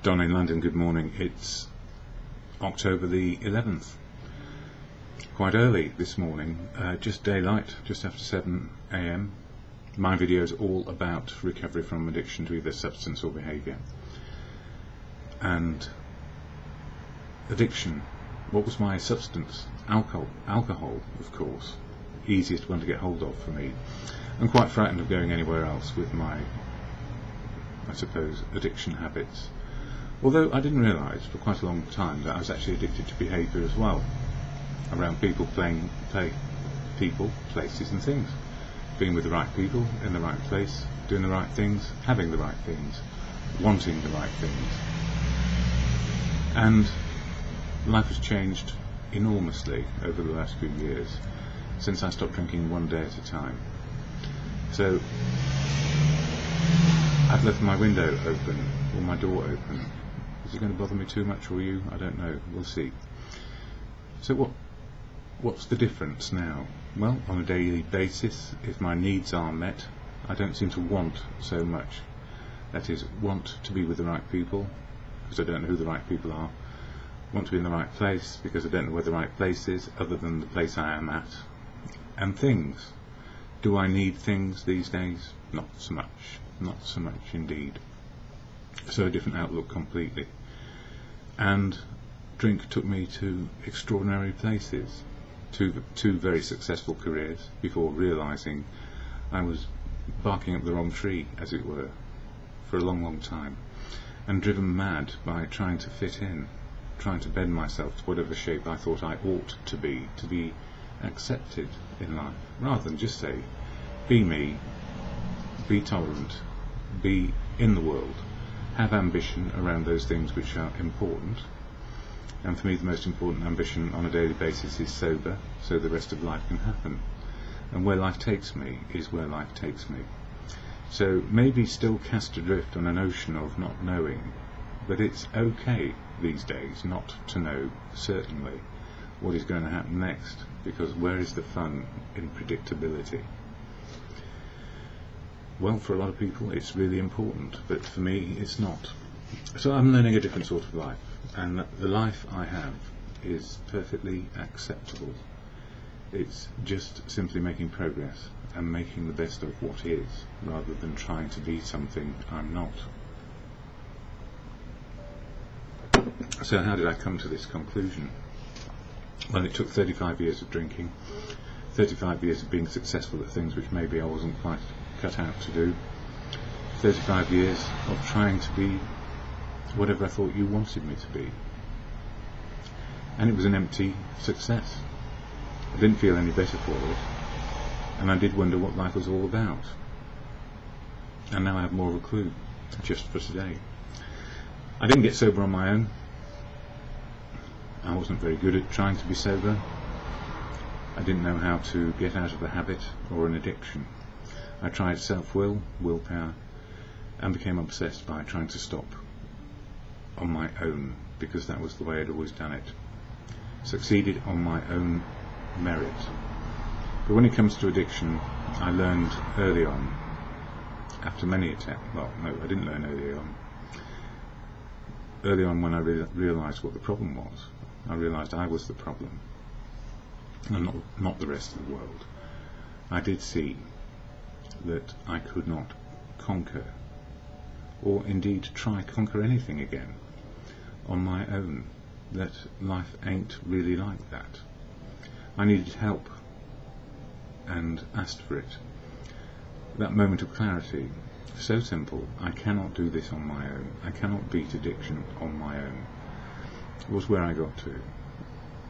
Don in London, good morning. It's October the 11th. Quite early this morning, just daylight, just after 7 AM. My video is all about recovery from addiction to either substance or behaviour. And addiction, what was my substance? Alcohol, of course. Easiest one to get hold of for me. I'm quite frightened of going anywhere else with my, I suppose, addiction habits. Although I didn't realise for quite a long time that I was actually addicted to behaviour as well. Around people, people, places and things. Being with the right people, in the right place, doing the right things, having the right things, wanting the right things. And life has changed enormously over the last few years since I stopped drinking one day at a time. So I've left my window open or my door open. Is it going to bother me too much or you? I don't know. We'll see. So what's the difference now? Well, on a daily basis, if my needs are met, I don't seem to want so much. That is, want to be with the right people, because I don't know who the right people are. Want to be in the right place, because I don't know where the right place is, other than the place I am at. And things. Do I need things these days? Not so much. Not so much indeed. So a different outlook completely. And drink took me to extraordinary places. Two very successful careers before realising I was barking up the wrong tree, as it were, for a long, long time, and driven mad by trying to fit in, trying to bend myself to whatever shape I thought I ought to be accepted in life, rather than just say, be me, be tolerant, be in the world, have ambition around those things which are important. And for me, the most important ambition on a daily basis is sober, so the rest of life can happen. And where life takes me is where life takes me. So maybe still cast adrift on an ocean of not knowing, but it's okay these days not to know certainly what is going to happen next, because where is the fun in predictability? Well, for a lot of people it's really important, but for me it's not. So I'm learning a different sort of life, and the life I have is perfectly acceptable. It's just simply making progress and making the best of what is, rather than trying to be something I'm not. So how did I come to this conclusion? Well, it took 35 years of drinking, 35 years of being successful at things which maybe I wasn't quite cut out to do, 35 years of trying to be whatever I thought you wanted me to be. And it was an empty success. I didn't feel any better for it, and I did wonder what life was all about. And now I have more of a clue, just for today. I didn't get sober on my own. I wasn't very good at trying to be sober. I didn't know how to get out of a habit or an addiction. I tried self-will, willpower, and became obsessed by trying to stop on my own, because that was the way I'd always done it. Succeeded on my own merit. But when it comes to addiction, I learned early on, after many attempts, well, no, I didn't learn early on. Early on, when I realised what the problem was, I realised I was the problem, and not the rest of the world. I did see that I could not conquer, or indeed try conquer anything again on my own, that life ain't really like that. I needed help and asked for it. That moment of clarity, so simple, I cannot do this on my own, I cannot beat addiction on my own, was where I got to.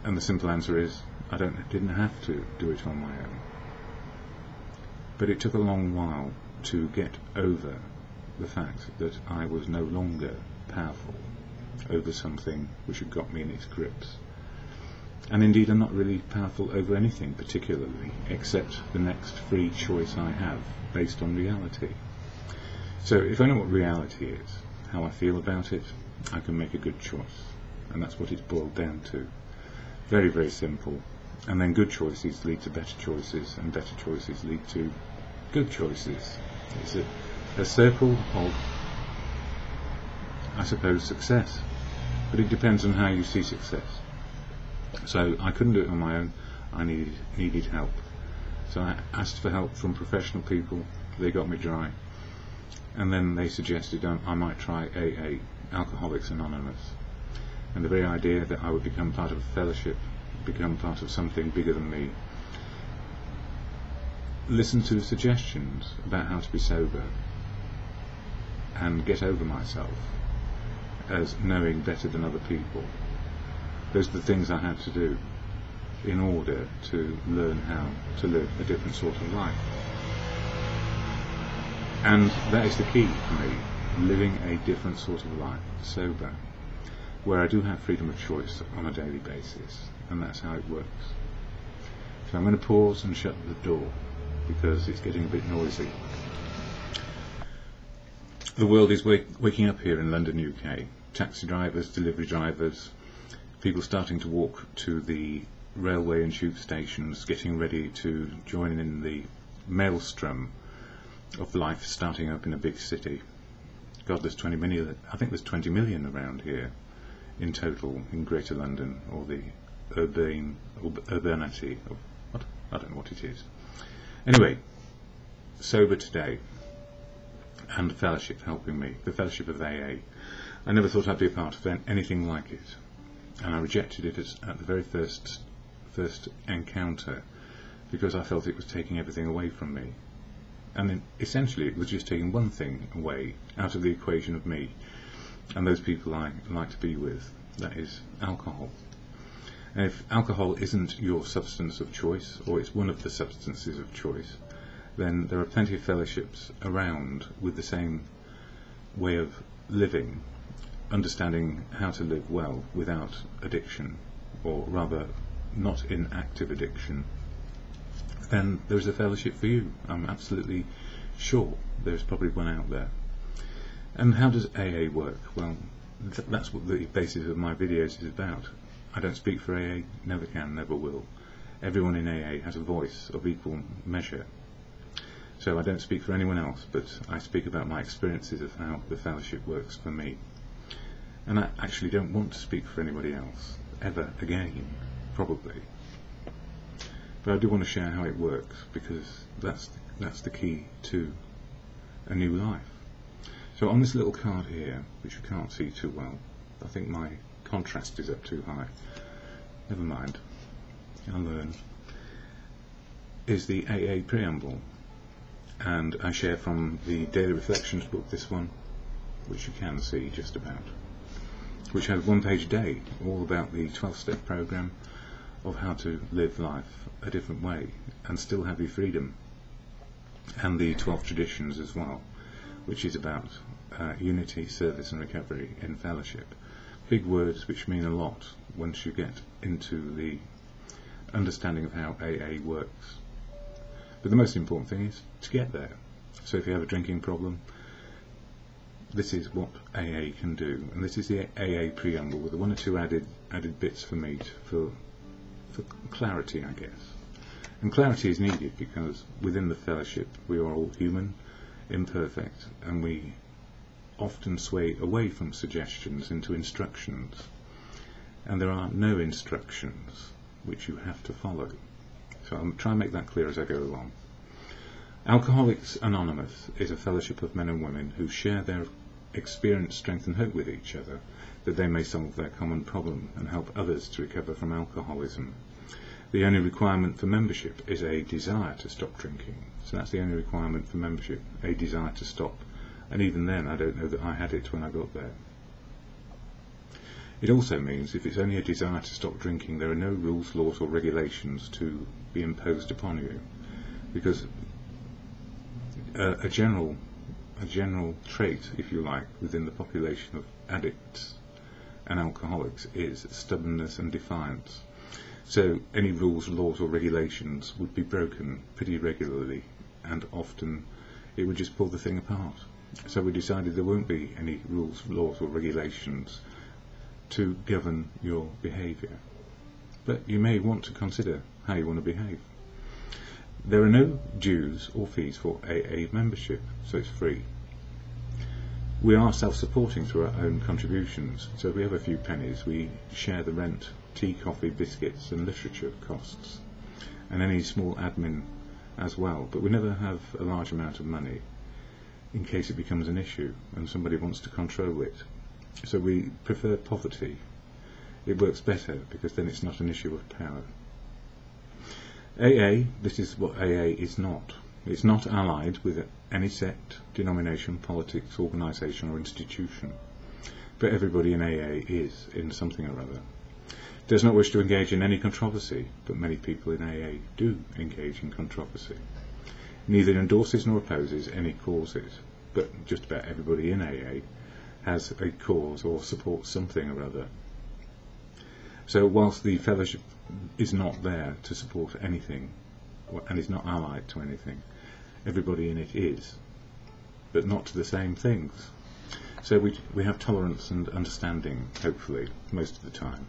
And the simple answer is, I didn't have to do it on my own. But it took a long while to get over the fact that I was no longer powerful over something which had got me in its grips. And indeed I'm not really powerful over anything particularly, except the next free choice I have based on reality. So if I know what reality is, how I feel about it, I can make a good choice. And that's what it's boiled down to. Very, very simple. And then good choices lead to better choices, and better choices lead to good choices. It's a circle of I suppose, success. But it depends on how you see success. So I couldn't do it on my own. I needed help. So I asked for help from professional people. They got me dry. And then they suggested I might try AA, Alcoholics Anonymous. And the very idea that I would become part of a fellowship, become part of something bigger than me, listen to suggestions about how to be sober and get over myself as knowing better than other people. Those are the things I had to do in order to learn how to live a different sort of life. And that is the key for me, living a different sort of life, sober, where I do have freedom of choice on a daily basis, and that's how it works. So I'm going to pause and shut the door because it's getting a bit noisy. The world is waking up here in London, UK. Taxi drivers, delivery drivers, people starting to walk to the railway and tube stations, getting ready to join in the maelstrom of life starting up in a big city. God, there's 20 million. I think there's 20 million around here in total in Greater London, or the urbanity of what? I don't know what it is. Anyway, sober today, and fellowship helping me, the fellowship of AA. I never thought I'd be a part of anything like it, and I rejected it at the very first encounter because I felt it was taking everything away from me. And then essentially it was just taking one thing away out of the equation of me and those people I like to be with, that is alcohol. And if alcohol isn't your substance of choice, or it's one of the substances of choice, then there are plenty of fellowships around with the same way of living, understanding how to live well without addiction, or rather not in active addiction. Then there's a fellowship for you. I'm absolutely sure there's probably one out there. And how does AA work? Well, that's what the basis of my videos is about. I don't speak for AA, never can, never will. Everyone in AA has a voice of equal measure. So I don't speak for anyone else, but I speak about my experiences of how the fellowship works for me. And I actually don't want to speak for anybody else, ever again, probably. But I do want to share how it works, because that's the key to a new life. So on this little card here, which you can't see too well, I think my contrast is up too high. Never mind, I'll learn. Is the AA preamble, and I share from the Daily Reflections book, this one, which you can see just about, which has 1 page a day, all about the 12-step program of how to live life a different way and still have your freedom, and the 12 traditions as well, which is about unity, service and recovery in fellowship. Big words which mean a lot once you get into the understanding of how AA works. But the most important thing is to get there. So if you have a drinking problem, this is what AA can do, and this is the AA preamble with 1 or 2 added bits for me for clarity, I guess. And clarity is needed because within the fellowship we are all human, imperfect, and we often sway away from suggestions into instructions, and there are no instructions which you have to follow. So I'm trying to make that clear as I go along. Alcoholics Anonymous is a fellowship of men and women who share their experience, strength and hope with each other, that they may solve their common problem and help others to recover from alcoholism. The only requirement for membership is a desire to stop drinking. So that's the only requirement for membership, a desire to stop. And even then, I don't know that I had it when I got there. It also means if it's only a desire to stop drinking, there are no rules, laws or regulations to be imposed upon you, because a general trait, if you like, within the population of addicts and alcoholics is stubbornness and defiance. So any rules, laws or regulations would be broken pretty regularly, and often it would just pull the thing apart. So we decided there won't be any rules, laws or regulations to govern your behaviour. But you may want to consider how you want to behave. There are no dues or fees for AA membership, so it's free. We are self-supporting through our own contributions, so if we have a few pennies, we share the rent, tea, coffee, biscuits and literature costs, and any small admin as well, but we never have a large amount of money in case it becomes an issue and somebody wants to control it. So we prefer poverty. It works better because then it's not an issue of power. AA, this is what AA is not. It's not allied with any sect, denomination, politics, organisation or institution. But everybody in AA is, in something or other. Does not wish to engage in any controversy, but many people in AA do engage in controversy. Neither endorses nor opposes any causes, but just about everybody in AA has a cause or supports something or other. So whilst the fellowship is not there to support anything, and is not allied to anything, everybody in it is, but not to the same things. So we have tolerance and understanding, hopefully, most of the time.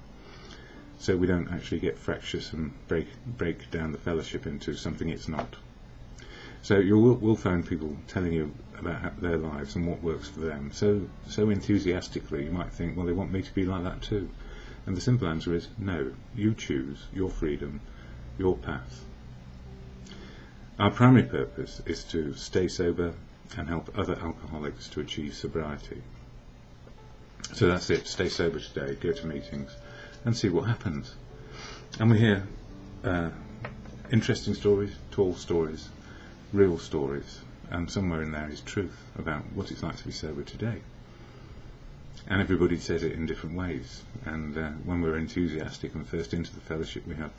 So we don't actually get fractious and break down the fellowship into something it's not. So you will find people telling you about their lives and what works for them so enthusiastically you might think, well, they want me to be like that too. And the simple answer is no. You choose your freedom, your path. Our primary purpose is to stay sober and help other alcoholics to achieve sobriety. So that's it. Stay sober today, go to meetings and see what happens. And we hear interesting stories, tall stories, real stories, and somewhere in there is truth about what it's like to be sober today. And everybody says it in different ways, and when we're enthusiastic and first into the fellowship, we have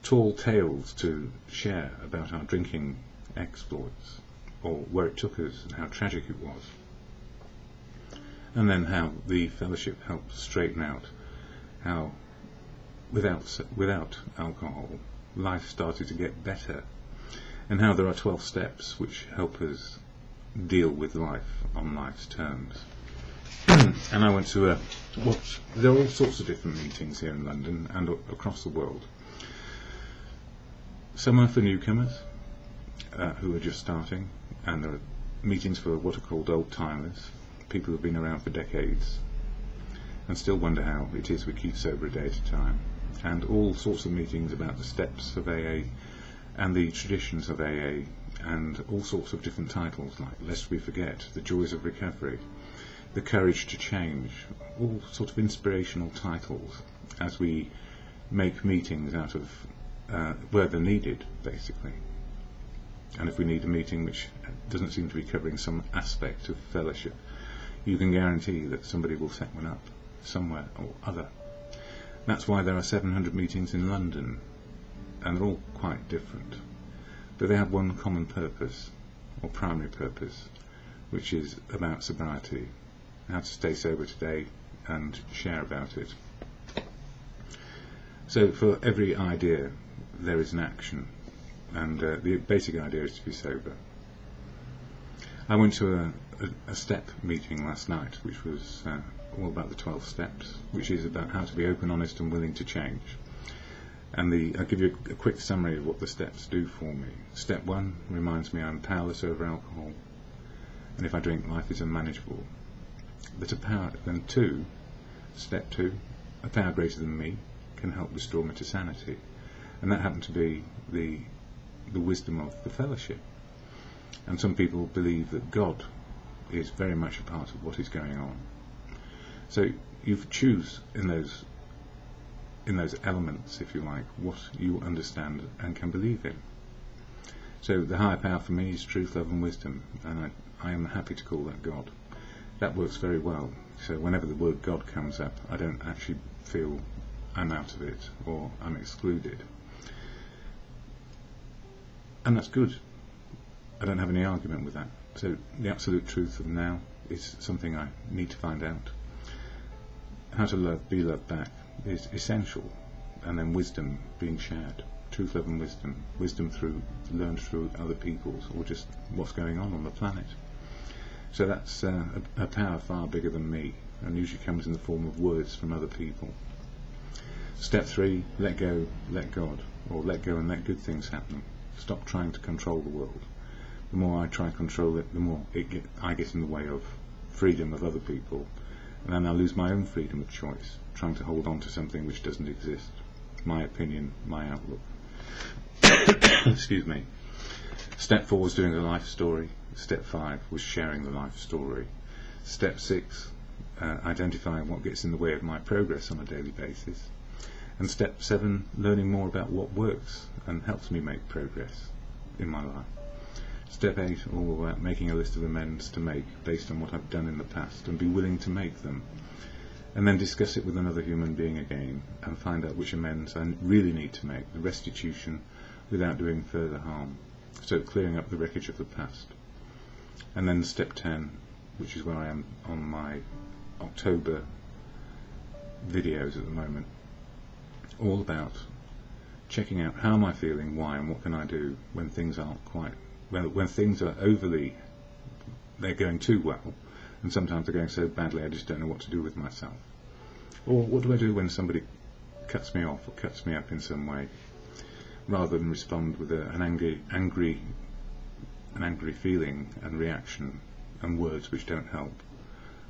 tall tales to share about our drinking exploits, or where it took us and how tragic it was, and then how the fellowship helped straighten out how without alcohol life started to get better, and how there are 12 steps which help us deal with life on life's terms. And I went to there are all sorts of different meetings here in London and across the world. Some are for newcomers who are just starting, and there are meetings for what are called old timers, people who have been around for decades and still wonder how it is we keep sober a day at a time, and all sorts of meetings about the steps of AA and the traditions of AA, and all sorts of different titles like Lest We Forget, The Joys of Recovery, The Courage to Change, all sort of inspirational titles as we make meetings out of where they're needed, basically. And if we need a meeting which doesn't seem to be covering some aspect of fellowship, you can guarantee that somebody will set one up somewhere or other. That's why there are 700 meetings in London, and they're all quite different, but they have one common purpose, or primary purpose, which is about sobriety, how to stay sober today and share about it. So for every idea there is an action, and the basic idea is to be sober. I went to a step meeting last night, which was all about the 12 steps, which is about how to be open, honest and willing to change. And I'll give you a quick summary of what the steps do for me. Step 1 reminds me I'm powerless over alcohol, and if I drink, life is unmanageable. That a power, then step 2, a power greater than me can help restore me to sanity. And that happened to be the wisdom of the fellowship. And some people believe that God is very much a part of what is going on. So you choose in those elements, if you like, what you understand and can believe in. So the higher power for me is truth, love and wisdom, and I am happy to call that God. That works very well. So whenever the word God comes up, I don't actually feel I'm out of it or I'm excluded. And that's good. I don't have any argument with that. So the absolute truth of now is something I need to find out. How to love, be loved back is essential, and then wisdom being shared. Truth, love and wisdom learned through other people's, or just what's going on the planet. So that's a power far bigger than me, and usually comes in the form of words from other people. Step 3, let go, let God, or let go and let good things happen. Stop trying to control the world. The more I try to control it, the more I get in the way of freedom of other people, and then I lose my own freedom of choice, trying to hold on to something which doesn't exist. My opinion, my outlook. Excuse me. Step 4 was doing the life story. Step 5 was sharing the life story. Step 6, identifying what gets in the way of my progress on a daily basis. And step 7, learning more about what works and helps me make progress in my life. Step 8, all about making a list of amends to make based on what I've done in the past and be willing to make them. And then discuss it with another human being again and find out which amends I really need to make, the restitution, without doing further harm. So clearing up the wreckage of the past. And then step 10, which is where I am on my October videos at the moment, all about checking out how am I feeling, why, and what can I do when things aren't quite, when things are overly, they're going too well, and sometimes they're going so badly I just don't know what to do with myself. Or what do I do when somebody cuts me off or cuts me up in some way, rather than respond with an angry feeling and reaction and words which don't help,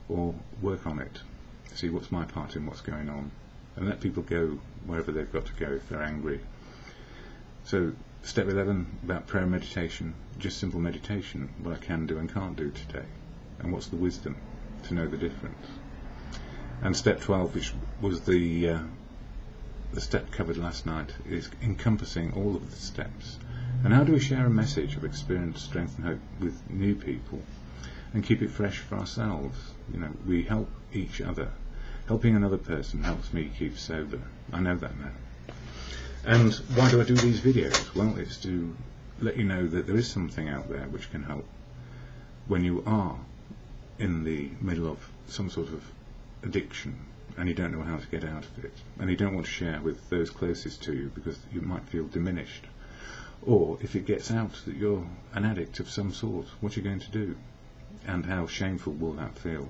or work on it, see what's my part in what's going on, and let people go wherever they've got to go if they're angry. So step 11, about prayer and meditation, just simple meditation, what I can do and can't do today, and what's the wisdom to know the difference. And step 12, which was the step covered last night, is encompassing all of the steps. And how do we share a message of experience, strength and hope with new people and keep it fresh for ourselves? You know, we help each other. Helping another person helps me keep sober. I know that now. And why do I do these videos? Well, it's to let you know that there is something out there which can help when you are in the middle of some sort of addiction and you don't know how to get out of it, and you don't want to share with those closest to you because you might feel diminished. Or if it gets out that you're an addict of some sort, what are you going to do? And how shameful will that feel?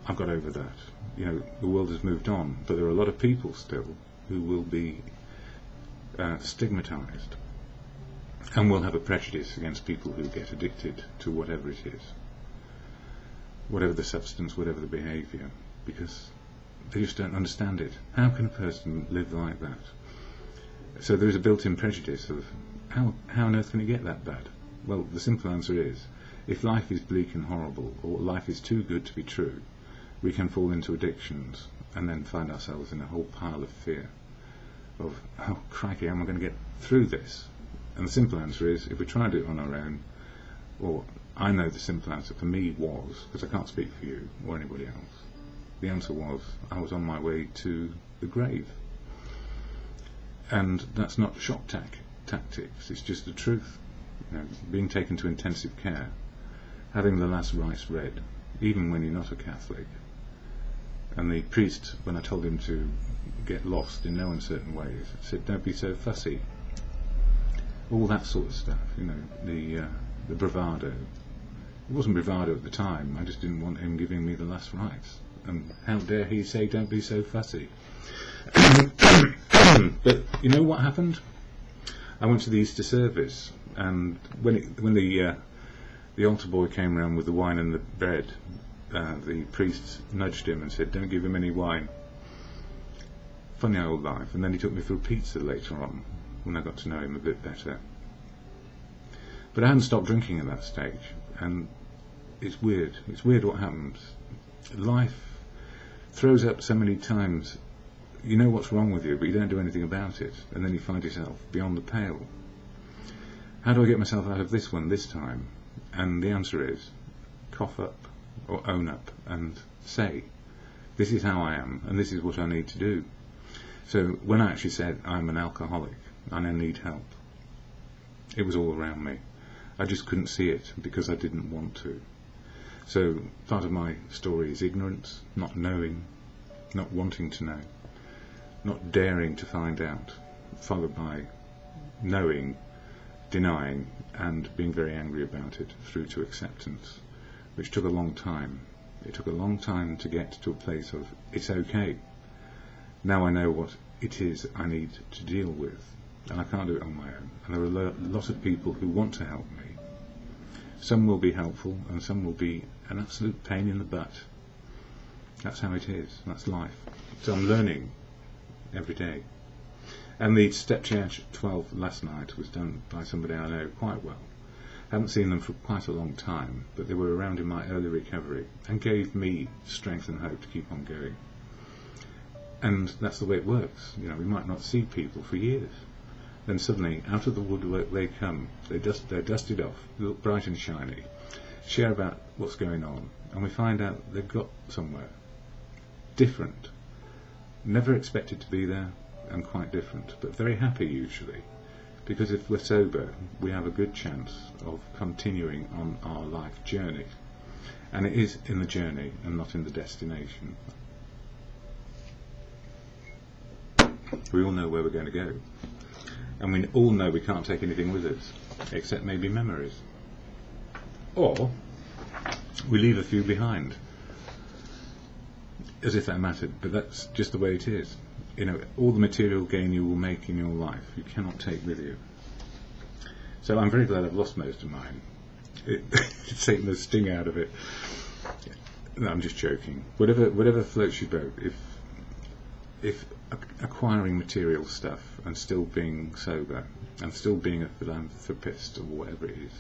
I've got over that. You know, the world has moved on, but there are a lot of people still who will be stigmatized and will have a prejudice against people who get addicted to whatever it is, whatever the substance, whatever the behaviour, because they just don't understand it. How can a person live like that? So there is a built-in prejudice of how on earth can it get that bad? Well, the simple answer is, if life is bleak and horrible, or life is too good to be true, we can fall into addictions and then find ourselves in a whole pile of fear of, oh crikey, how am I going to get through this? And the simple answer is, if we try to do it on our own, or I know the simple answer for me was, because I can't speak for you or anybody else, the answer was, I was on my way to the grave. And that's not shock tactics, it's just the truth. You know, being taken to intensive care, having the last rites read, even when you're not a Catholic. And the priest, when I told him to get lost in no uncertain ways, said, don't be so fussy. All that sort of stuff, you know, the bravado. It wasn't bravado at the time, I just didn't want him giving me the last rites. And how dare he say, don't be so fussy. But you know what happened? I went to the Easter service, and when the altar boy came round with the wine and the bread, the priest nudged him and said, don't give him any wine. Funny old life. And then he took me for a pizza later on, when I got to know him a bit better. But I hadn't stopped drinking at that stage, and it's weird. It's weird what happens. Life throws up so many times, you know what's wrong with you, but you don't do anything about it, and then you find yourself beyond the pale. How do I get myself out of this one this time? And the answer is, cough up, or own up, and say, this is how I am, and this is what I need to do. So when I actually said, I'm an alcoholic, and I need help, it was all around me. I just couldn't see it, because I didn't want to. So part of my story is ignorance, not knowing, not wanting to know, not daring to find out, followed by knowing, denying, and being very angry about it, through to acceptance, which took a long time. It took a long time to get to a place of, it's okay. Now I know what it is I need to deal with, and I can't do it on my own. And there are a lot of people who want to help me, Some will be helpful and some will be an absolute pain in the butt. That's how it is. That's life. So I'm learning every day. And the step change 12 last night was done by somebody I know quite well. Haven't seen them for quite a long time, but they were around in my early recovery and gave me strength and hope to keep on going. And that's the way it works. You know, we might not see people for years. Then suddenly, out of the woodwork they come. They're dusted off, they look bright and shiny, share about what's going on, and we find out they've got somewhere different. Never expected to be there, and quite different, but very happy usually, because if we're sober, we have a good chance of continuing on our life journey, and it is in the journey and not in the destination. We all know where we're going to go, and we all know we can't take anything with us, except maybe memories, or we leave a few behind, as if that mattered, but that's just the way it is. You know, all the material gain you will make in your life, you cannot take with you. So I'm very glad I've lost most of mine. It's taken the sting out of it. No, I'm just joking. Whatever floats your boat. If acquiring material stuff and still being sober and still being a philanthropist or whatever it is,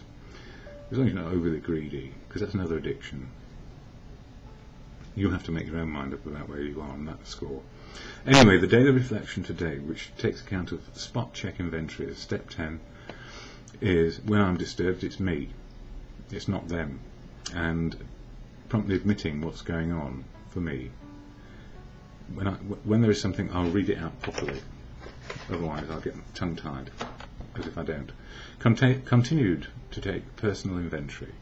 as long as you're not overly greedy, because that's another addiction. You'll have to make your own mind up about where you are on that score. Anyway, the daily reflection today, which takes account of spot check inventory as step 10, is when I'm disturbed, it's me, it's not them, and promptly admitting what's going on for me. When there is something, I'll read it out properly, otherwise I'll get tongue-tied, as if I don't. Continued to take personal inventory,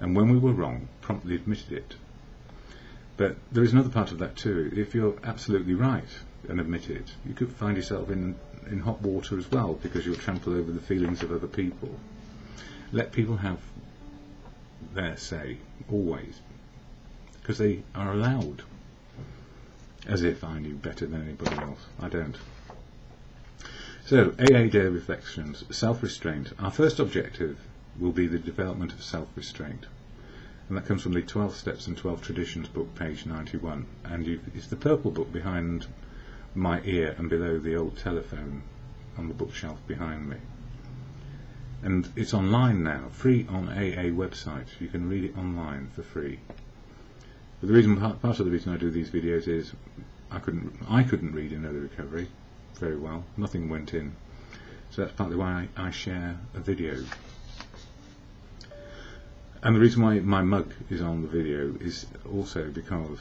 and when we were wrong, promptly admitted it. But there is another part of that too. If you're absolutely right and admit it, you could find yourself in hot water as well, because you'll trample over the feelings of other people. Let people have their say, always, because they are allowed. As if I knew better than anybody else. I don't. So, AA Daily Reflections, self-restraint. Our first objective will be the development of self-restraint. And that comes from the 12 Steps and 12 Traditions book, page 91. And it's the purple book behind my ear and below the old telephone on the bookshelf behind me. And it's online now, free on AA website. You can read it online for free. But the reason, part of the reason I do these videos is I couldn't read in early recovery very well. Nothing went in. So that's partly why I share a video. And the reason why my mug is on the video is also because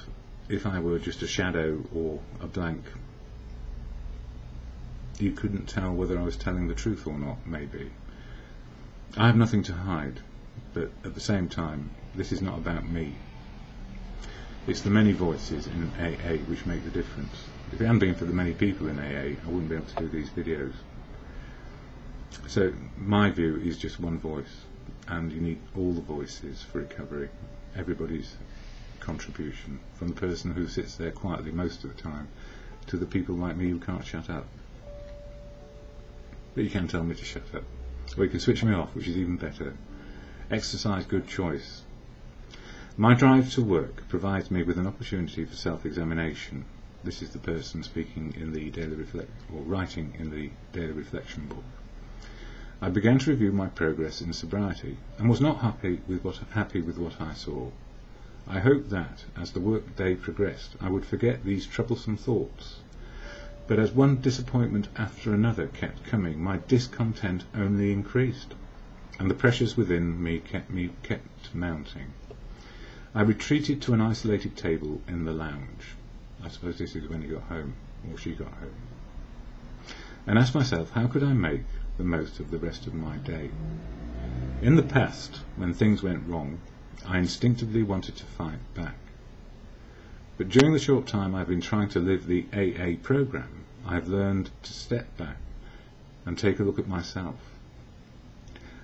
if I were just a shadow or a blank, you couldn't tell whether I was telling the truth or not, maybe. I have nothing to hide, but at the same time, this is not about me. It's the many voices in AA which make the difference. If it hadn't been for the many people in AA, I wouldn't be able to do these videos. So my view is just one voice, and you need all the voices for recovery, everybody's contribution, from the person who sits there quietly most of the time to the people like me who can't shut up. But you can tell me to shut up, or you can switch me off, which is even better. Exercise good choice. My drive to work provides me with an opportunity for self-examination. This is the person speaking in the writing in the Daily Reflection book. I began to review my progress in sobriety and was not happy with what I saw. I hoped that, as the work day progressed, I would forget these troublesome thoughts. But as one disappointment after another kept coming, my discontent only increased, and the pressures within me kept mounting. I retreated to an isolated table in the lounge. I suppose this is when he got home, or she got home, and asked myself, how could I make the most of the rest of my day? In the past, when things went wrong, I instinctively wanted to fight back. But during the short time I've been trying to live the AA program, I have learned to step back and take a look at myself.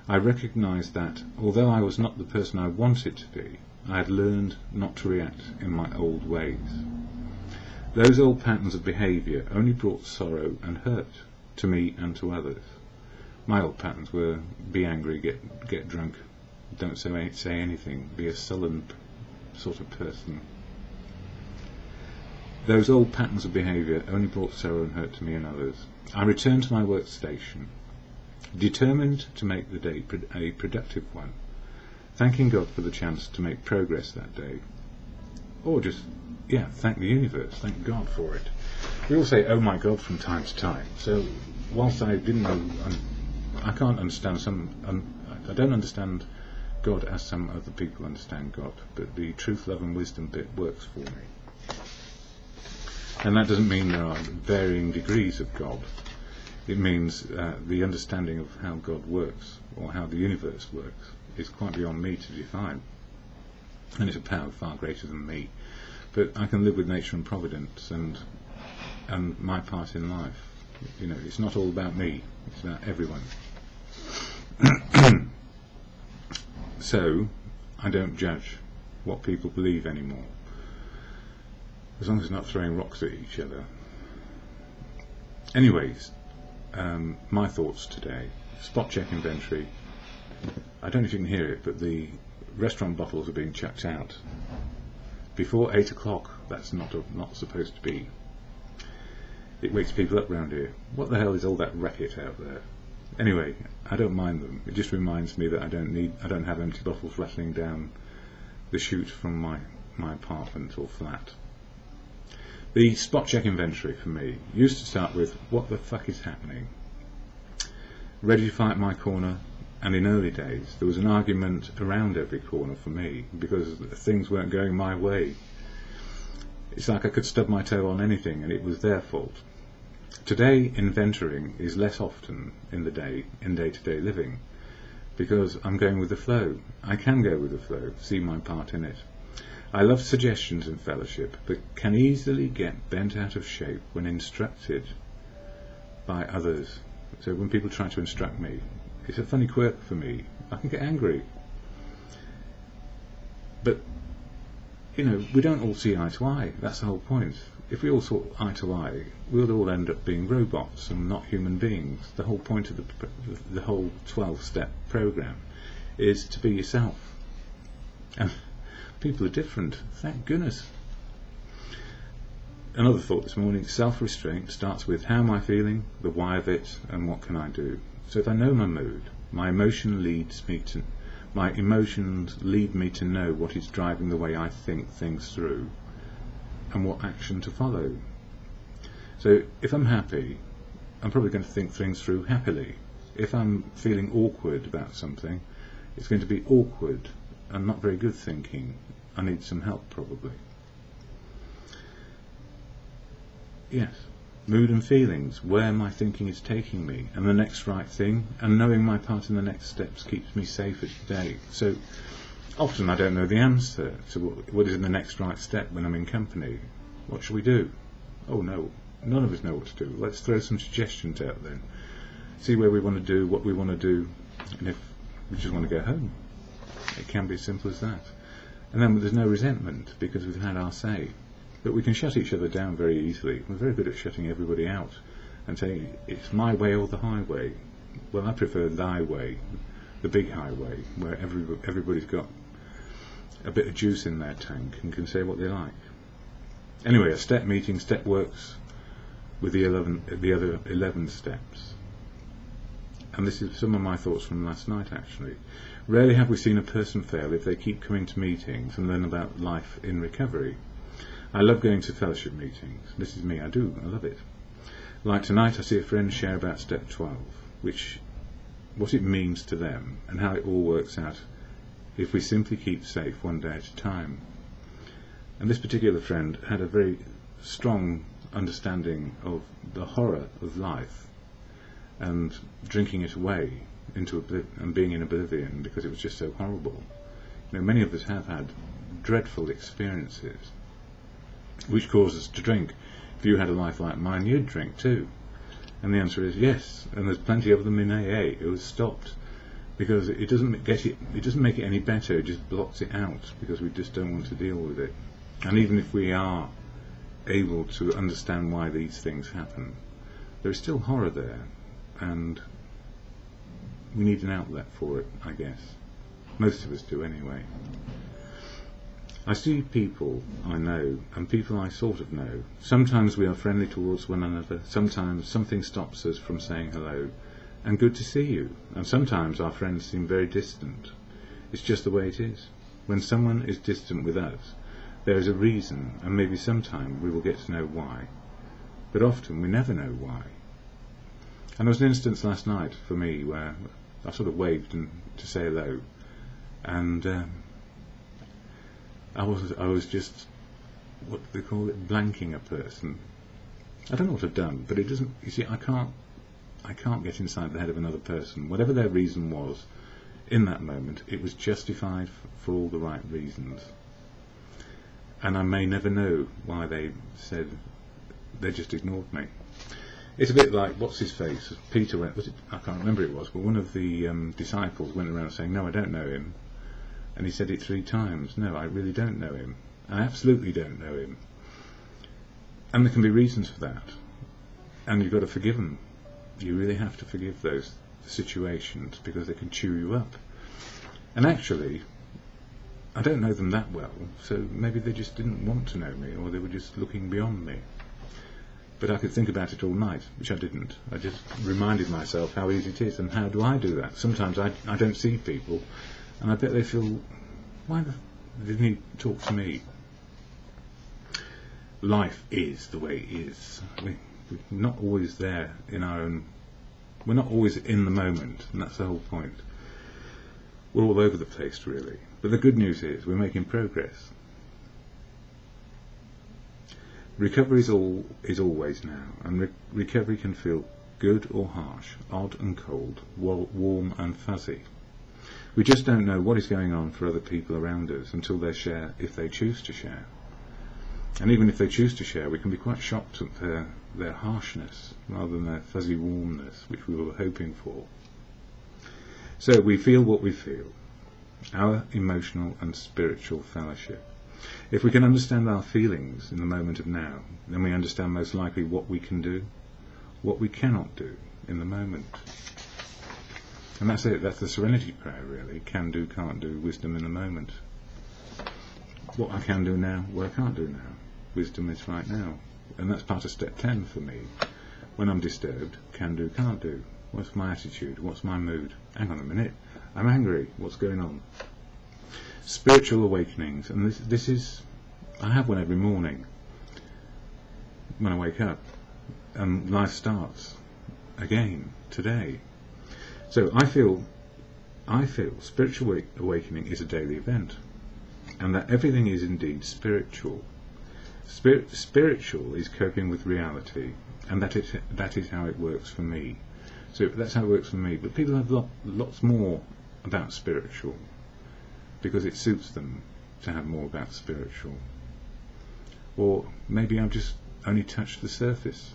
I recognised that, although I was not the person I wanted to be, I had learned not to react in my old ways. Those old patterns of behaviour only brought sorrow and hurt to me and to others. My old patterns were be angry, get drunk, don't say anything, be a sullen sort of person. Those old patterns of behaviour only brought sorrow and hurt to me and others. I returned to my workstation, determined to make the day a productive one, thanking God for the chance to make progress that day. Or just, thank the universe, thank God for it. We all say, oh my God, from time to time. So, whilst I didn't know, I can't understand I don't understand God as some other people understand God, but the truth, love and wisdom bit works for me. And that doesn't mean there are varying degrees of God. It means the understanding of how God works, or how the universe works, is quite beyond me to define. And it's a power far greater than me. But I can live with nature and providence and my part in life. You know, it's not all about me, it's about everyone. So, I don't judge what people believe anymore, as long as it's not throwing rocks at each other. Anyways, my thoughts today. Spot check inventory. I don't know if you can hear it, but the restaurant bottles are being chucked out before 8 o'clock. That's not supposed to be. It wakes people up round here. What the hell is all that racket out there? Anyway, I don't mind them. It just reminds me that I don't have empty bottles rattling down the chute from my apartment or flat. The spot check inventory for me used to start with, what the fuck is happening? Ready to fight my corner. And in early days there was an argument around every corner for me because things weren't going my way. It's like I could stub my toe on anything and it was their fault. Today, inventorying is less often in day-to-day living, because I'm going with the flow. I can go with the flow, see my part in it. I love suggestions and fellowship, but can easily get bent out of shape when instructed by others. So when people try to instruct me, it's a funny quirk for me. I can get angry. But, you know, we don't all see eye to eye. That's the whole point. If we all saw eye to eye, we'll all end up being robots and not human beings. The whole point of the whole 12-step program is to be yourself. And people are different, thank goodness. Another thought this morning, self-restraint starts with how am I feeling, the why of it, and what can I do. So if I know my mood, my emotions lead me to know what is driving the way I think things through and what action to follow. So if I'm happy, I'm probably going to think things through happily. If I'm feeling awkward about something, it's going to be awkward and not very good thinking. I need some help probably. Yes. Mood and feelings, where my thinking is taking me, and the next right thing, and knowing my part in the next steps keeps me safe each day. So often I don't know the answer to what is in the next right step when I'm in company. What shall we do? Oh no, none of us know what to do. Let's throw some suggestions out then. See where we want to do, what we want to do, and if we just want to go home. It can be as simple as that. And then there's no resentment because we've had our say. But we can shut each other down very easily. We're very good at shutting everybody out and saying, it's my way or the highway. Well, I prefer thy way, the big highway, where everybody's got a bit of juice in their tank and can say what they like. Anyway, a step meeting, step works with the other 11 steps. And this is some of my thoughts from last night, actually. Rarely have we seen a person fail if they keep coming to meetings and learn about life in recovery. I love going to fellowship meetings. This is me, I love it. Like tonight I see a friend share about step 12, what it means to them and how it all works out if we simply keep safe one day at a time. And this particular friend had a very strong understanding of the horror of life and drinking it away and being in oblivion because it was just so horrible. You know, many of us have had dreadful experiences which cause us to drink. If you had a life like mine, you'd drink too. And the answer is yes, and there's plenty of them in AA who have stopped because it doesn't make it any better, it just blocks it out because we just don't want to deal with it. And even if we are able to understand why these things happen, there is still horror there, and we need an outlet for it, I guess. Most of us do anyway. I see people I know and people I sort of know. Sometimes we are friendly towards one another, sometimes something stops us from saying hello and good to see you, and sometimes our friends seem very distant. It's just the way it is. When someone is distant with us, there is a reason, and maybe sometime we will get to know why. But often we never know why. And there was an instance last night for me where I sort of waved to say hello, and I was just, what do they call it, blanking a person. I don't know what I've done, but it doesn't. You see, I can't get inside the head of another person. Whatever their reason was, in that moment, it was justified for all the right reasons. And I may never know why they said they just ignored me. It's a bit like, what's his face? Peter went. I can't remember who it was, but one of the disciples went around saying, "No, I don't know him." And he said it 3 times. No, I really don't know him. I absolutely don't know him. And there can be reasons for that. And you've got to forgive them. You really have to forgive those situations because they can chew you up. And actually, I don't know them that well, so maybe they just didn't want to know me, or they were just looking beyond me. But I could think about it all night, which I didn't. I just reminded myself how easy it is, and how do I do that? Sometimes I don't see people, and I bet they feel, why didn't he talk to me? Life is the way it is. We're not always there in our own. We're not always in the moment, and that's the whole point. We're all over the place, really. But the good news is we're making progress. Recovery is always now, and recovery can feel good or harsh, odd and cold, warm and fuzzy. We just don't know what is going on for other people around us until they share, if they choose to share. And even if they choose to share, we can be quite shocked at their harshness rather than their fuzzy warmness, which we were hoping for. So we feel what we feel, our emotional and spiritual fellowship. If we can understand our feelings in the moment of now, then we understand most likely what we can do, what we cannot do in the moment. And that's it, that's the serenity prayer really, can do, can't do, wisdom in the moment. What I can do now, what I can't do now, wisdom is right now. And that's part of step 10 for me. When I'm disturbed, can do, can't do. What's my attitude? What's my mood? Hang on a minute, I'm angry, what's going on? Spiritual awakenings, and this is, I have one every morning when I wake up, and life starts again today. So I feel spiritual awakening is a daily event, and that everything is indeed spiritual. Spiritual is coping with reality, and that is how it works for me. So that's how it works for me. But people have lots more about spiritual, because it suits them to have more about spiritual. Or maybe I've just only touched the surface.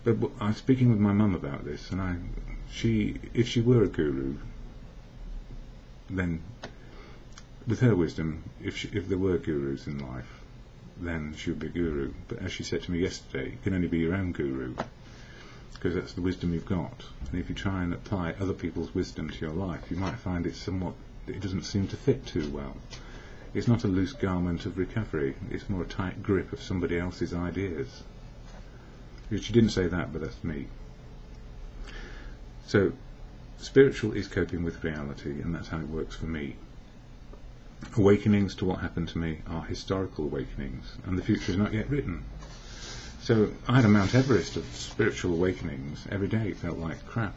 But I'm speaking with my mum about this, and if she were a guru, then with her wisdom, if there were gurus in life, then she would be a guru. But as she said to me yesterday, you can only be your own guru, because that's the wisdom you've got. And if you try and apply other people's wisdom to your life, you might find it doesn't seem to fit too well. It's not a loose garment of recovery, it's more a tight grip of somebody else's ideas. She didn't say that, but that's me. So, spiritual is coping with reality, and that's how it works for me. Awakenings to what happened to me are historical awakenings, and the future is not yet written. So, I had a Mount Everest of spiritual awakenings. Every day it felt like crap.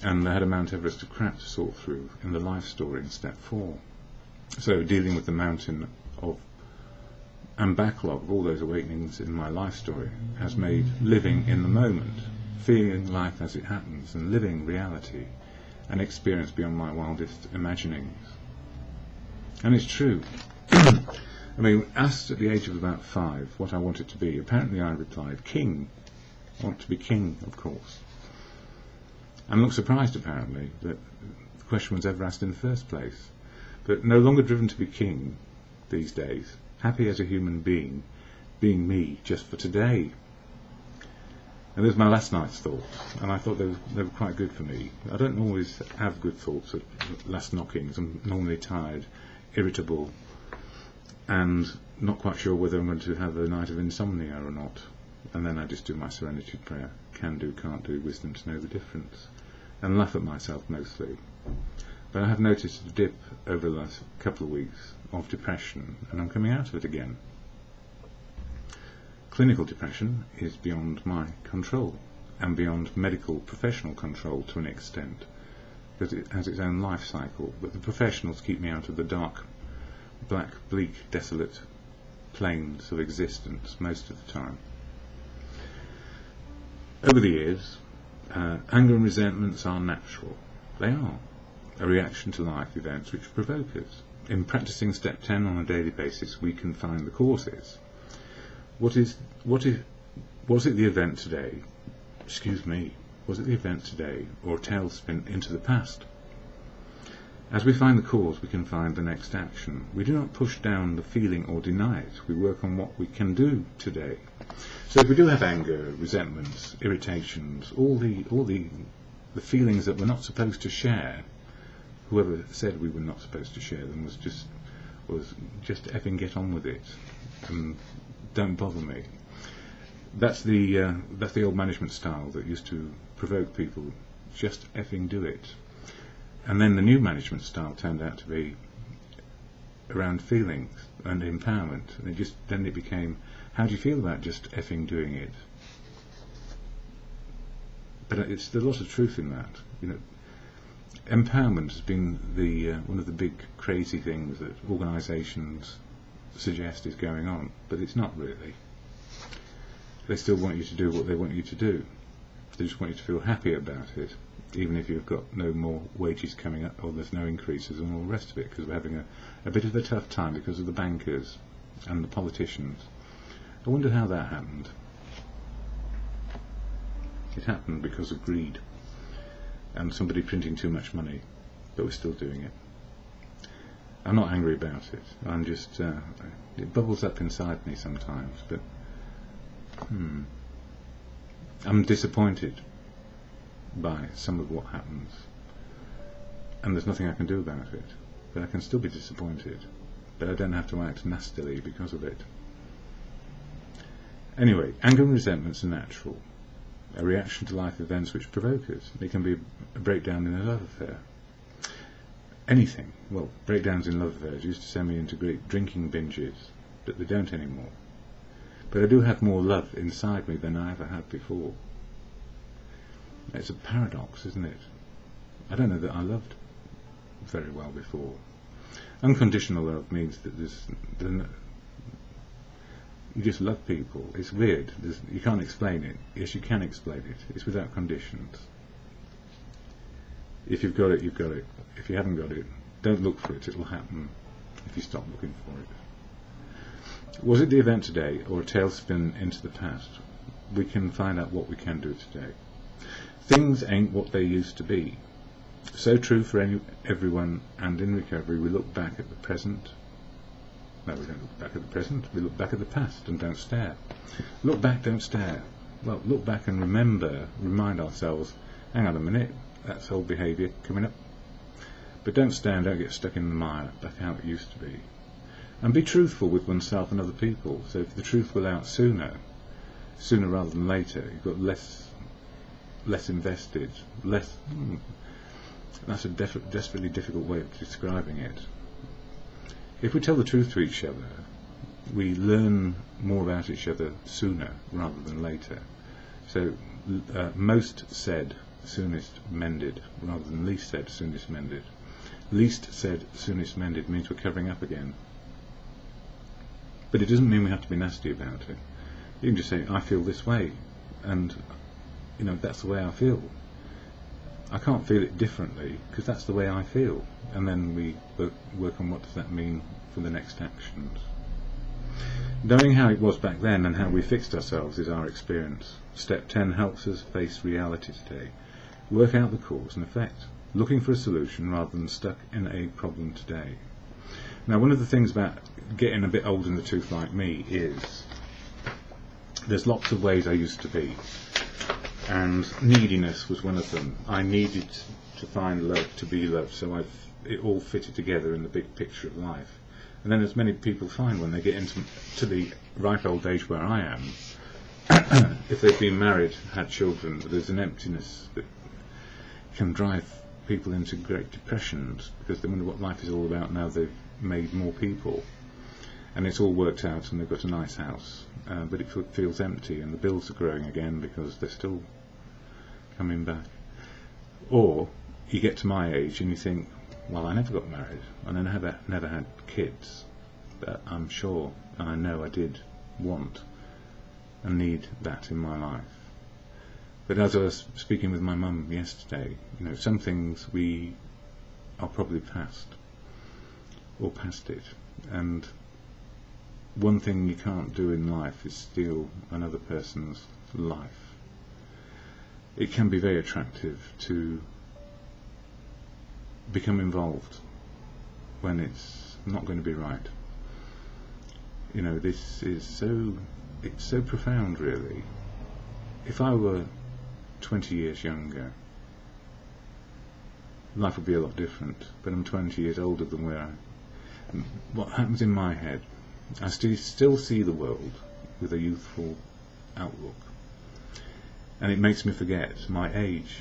And I had a Mount Everest of crap to sort through in the life story in step 4. So dealing with the mountain and backlog of all those awakenings in my life story has made living in the moment, feeling life as it happens, and living reality an experience beyond my wildest imaginings. And it's true. I mean, asked at the age of about 5 what I wanted to be, apparently I replied, king. I want to be king, of course. I'm not surprised, apparently, that the question was ever asked in the first place. But no longer driven to be king these days, happy as a human being me just for today. And there's my last night's thoughts, and I thought they were quite good for me. I don't always have good thoughts at last knockings. I'm normally tired, irritable, and not quite sure whether I'm going to have a night of insomnia or not. And then I just do my serenity prayer. Can do, can't do, wisdom to know the difference. And laugh at myself mostly. But I have noticed a dip over the last couple of weeks of depression, and I'm coming out of it again. Clinical depression is beyond my control, and beyond medical professional control to an extent, because it has its own life cycle. But the professionals keep me out of the dark, black, bleak, desolate plains of existence most of the time. Over the years, anger and resentments are natural. They are a reaction to life events which provoke us. In practicing step 10 on a daily basis, we can find the causes. Was it the event today? Excuse me. Was it the event today, or a tailspin into the past? As we find the cause, we can find the next action. We do not push down the feeling or deny it. We work on what we can do today. So if we do have anger, resentments, irritations, all the feelings that we're not supposed to share, whoever said we were not supposed to share them was just effing get on with it. Don't bother me. That's the old management style that used to provoke people. Just effing do it. And then the new management style turned out to be around feelings and empowerment. And then it became, how do you feel about just effing doing it? But there's a lot of truth in that. Empowerment has been one of the big crazy things that organisations suggest is going on, but it's not really. They still want you to do what they want you to do. They just want you to feel happy about it, even if you've got no more wages coming up or there's no increases and all the rest of it, because we're having a bit of a tough time because of the bankers and the politicians. I wonder how that happened. It happened because of greed and somebody printing too much money, but we're still doing it. I'm not angry about it. I'm just, it bubbles up inside me sometimes, but I'm disappointed by some of what happens, and there's nothing I can do about it. But I can still be disappointed, but I don't have to act nastily because of it. Anyway, anger and resentments are natural, a reaction to life events which provoke us. It can be a breakdown in a love affair. Anything. Well, breakdowns in love affairs used to send me into great drinking binges, but they don't anymore. But I do have more love inside me than I ever had before. It's a paradox, isn't it? I don't know that I loved very well before. Unconditional love means that you just love people. It's weird. You can't explain it. Yes, you can explain it. It's without conditions. If you've got it, you've got it. If you haven't got it, don't look for it. It'll happen if you stop looking for it. Was it the event today, or a tailspin into the past? We can find out what we can do today. Things ain't what they used to be. So true for everyone, and in recovery we look back at the present. No, we don't look back at the present. We look back at the past and don't stare. Look back, don't stare. Well, look back and remind ourselves, hang on a minute, that's old behaviour coming up. But don't stare and don't get stuck in the mire, back how it used to be. And be truthful with oneself and other people. So if the truth will out sooner rather than later, you've got less invested, that's a desperately difficult way of describing it. If we tell the truth to each other, we learn more about each other sooner rather than later. So most said, soonest mended, rather than least said, soonest mended. Least said, soonest mended means we're covering up again. But it doesn't mean we have to be nasty about it. You can just say, I feel this way, and that's the way I feel. I can't feel it differently because that's the way I feel, and then we work on what does that mean for the next actions. Knowing how it was back then and how we fixed ourselves is our experience. Step 10 helps us face reality today. Work out the cause and effect, looking for a solution rather than stuck in a problem today. Now, one of the things about getting a bit old in the tooth like me is there's lots of ways I used to be. and neediness was one of them. I needed to find love, to be loved, so it all fitted together in the big picture of life. And then, as many people find when they get into the ripe old age where I am, if they've been married, had children, there's an emptiness that can drive people into great depressions, because they wonder what life is all about now they've made more people. And it's all worked out and they've got a nice house, but it feels empty, and the bills are growing again because they're still coming back. Or you get to my age and you think, well, I never got married and I never had kids, but I'm sure and I know I did want and need that in my life. But as I was speaking with my mum yesterday, some things we are probably past it, and one thing you can't do in life is steal another person's life. It can be very attractive to become involved when it's not going to be right. This is it's so profound, really. If I were 20 years younger, life would be a lot different, but I'm 20 years older than where what happens in my head, I still see the world with a youthful outlook, and it makes me forget my age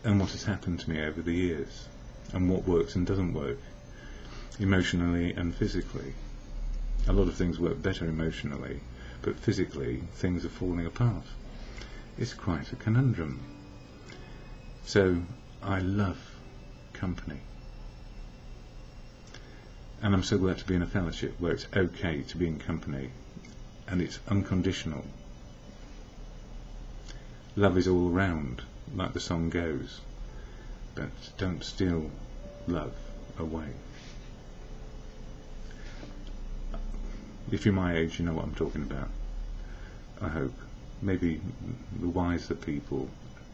and what has happened to me over the years, and what works and doesn't work, emotionally and physically. A lot of things work better emotionally, but physically things are falling apart. It's quite a conundrum. So I love company. And I'm so glad to be in a fellowship where it's okay to be in company, and it's unconditional. Love is all around, like the song goes, but don't steal love away. If you're my age, you know what I'm talking about, I hope. Maybe the wiser people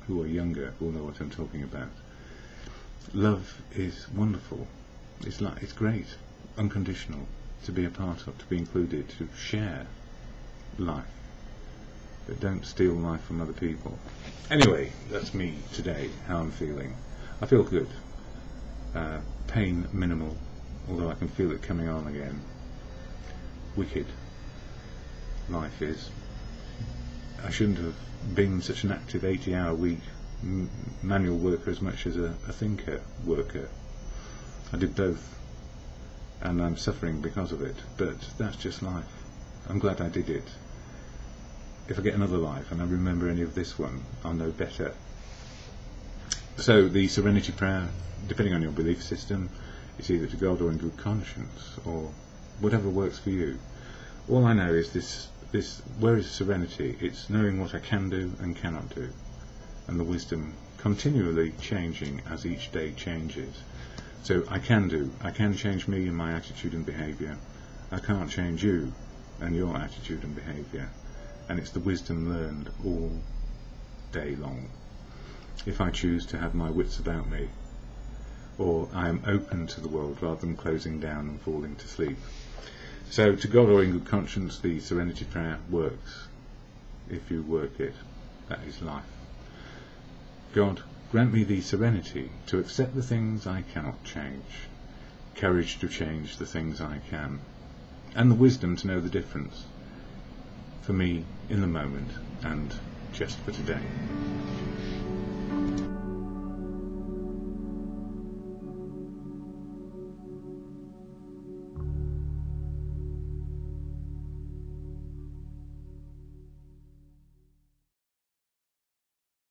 who are younger will know what I'm talking about. Love is wonderful. It's great, unconditional, to be a part of, to be included, to share life. But don't steal life from other people. Anyway, that's me today, how I'm feeling. I feel good. Pain minimal, although I can feel it coming on again. Wicked life is. I shouldn't have been such an active 80-hour week manual worker as much as a thinker worker. I did both, and I'm suffering because of it, but that's just life. I'm glad I did it. If I get another life and I remember any of this one, I'll know better. So the serenity prayer, depending on your belief system, it's either to God or in good conscience, or whatever works for you. All I know is this, where is serenity? It's knowing what I can do and cannot do, and the wisdom continually changing as each day changes. So I can change me and my attitude and behaviour. I can't change you and your attitude and behaviour, and it's the wisdom learned all day long. If I choose to have my wits about me, or I am open to the world rather than closing down and falling to sleep. So to God or in good conscience, the serenity prayer works. If you work it, that is life. God, grant me the serenity to accept the things I cannot change, courage to change the things I can, and the wisdom to know the difference, for me in the moment and just for today.